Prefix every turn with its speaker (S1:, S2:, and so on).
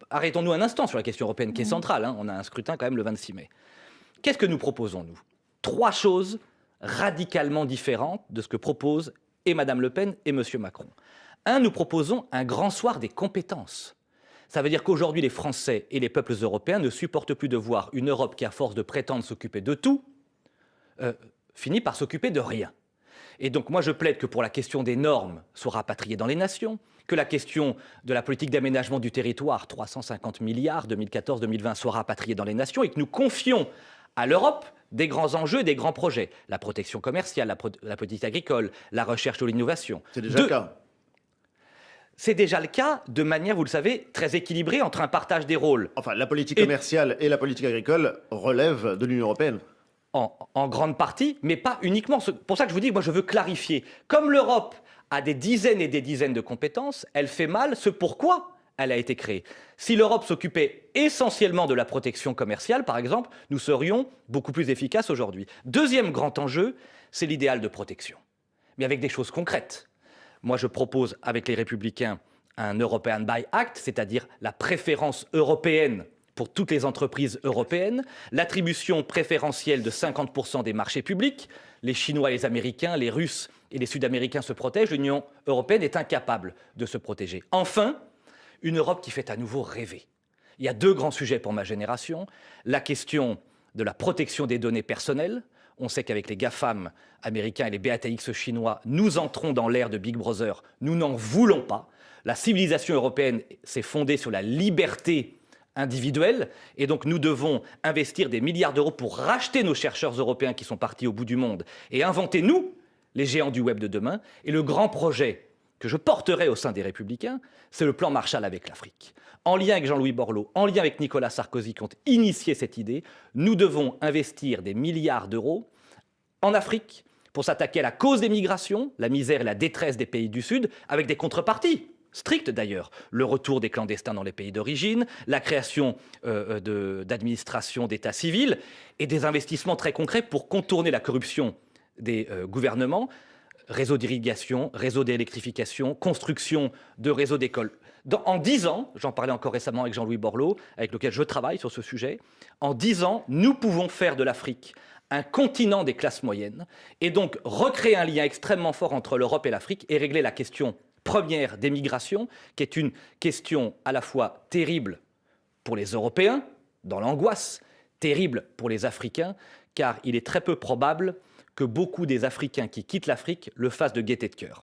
S1: Arrêtons-nous un instant sur la question européenne qui est centrale, hein. On a un scrutin quand même le 26 mai. Qu'est-ce que nous proposons, nous? Trois choses radicalement différentes de ce que proposent et Mme Le Pen et M. Macron. Un, nous proposons un grand soir des compétences. Ça veut dire qu'aujourd'hui, les Français et les peuples européens ne supportent plus de voir une Europe qui, à force de prétendre s'occuper de tout, finit par s'occuper de rien. Et donc moi je plaide que pour la question des normes soit rapatriée dans les nations, que la question de la politique d'aménagement du territoire, 350 milliards 2014-2020, soit rapatriée dans les nations et que nous confions à l'Europe des grands enjeux, des grands projets. La protection commerciale, la politique agricole, la recherche de l'innovation.
S2: C'est déjà le cas.
S1: C'est déjà le cas de manière, vous le savez, très équilibrée entre un partage des rôles.
S2: Enfin, la politique commerciale et la politique agricole relèvent de l'Union européenne.
S1: En grande partie, mais pas uniquement. C'est pour ça que je vous dis que moi je veux clarifier. Comme l'Europe a des dizaines et des dizaines de compétences, elle fait mal ce pourquoi elle a été créée. Si l'Europe s'occupait essentiellement de la protection commerciale, par exemple, nous serions beaucoup plus efficaces aujourd'hui. Deuxième grand enjeu, c'est l'idéal de protection, mais avec des choses concrètes. Moi je propose avec les Républicains un European Buy Act, c'est-à-dire la préférence européenne pour toutes les entreprises européennes, l'attribution préférentielle de 50% des marchés publics. Les Chinois, les Américains, les Russes et les Sud-Américains se protègent. L'Union européenne est incapable de se protéger. Enfin, une Europe qui fait à nouveau rêver. Il y a deux grands sujets pour ma génération. La question de la protection des données personnelles. On sait qu'avec les GAFAM américains et les BATX chinois, nous entrons dans l'ère de Big Brother. Nous n'en voulons pas. La civilisation européenne s'est fondée sur la liberté individuelle, et donc nous devons investir des milliards d'euros pour racheter nos chercheurs européens qui sont partis au bout du monde et inventer, nous, les géants du web de demain. Et le grand projet que je porterai au sein des Républicains, c'est le plan Marshall avec l'Afrique. En lien avec Jean-Louis Borloo, en lien avec Nicolas Sarkozy qui ont initié cette idée, nous devons investir des milliards d'euros en Afrique pour s'attaquer à la cause des migrations, la misère et la détresse des pays du Sud, avec des contreparties strict d'ailleurs, le retour des clandestins dans les pays d'origine, la création d'administrations d'état civil et des investissements très concrets pour contourner la corruption des gouvernements, réseau d'irrigation, réseau d'électrification, construction de réseaux d'écoles. En 10 ans, j'en parlais encore récemment avec Jean-Louis Borloo, avec lequel je travaille sur ce sujet, en 10 ans, nous pouvons faire de l'Afrique un continent des classes moyennes et donc recréer un lien extrêmement fort entre l'Europe et l'Afrique et régler la question première des migrations, qui est une question à la fois terrible pour les Européens, dans l'angoisse, terrible pour les Africains, car il est très peu probable que beaucoup des Africains qui quittent l'Afrique le fassent de gaieté de cœur.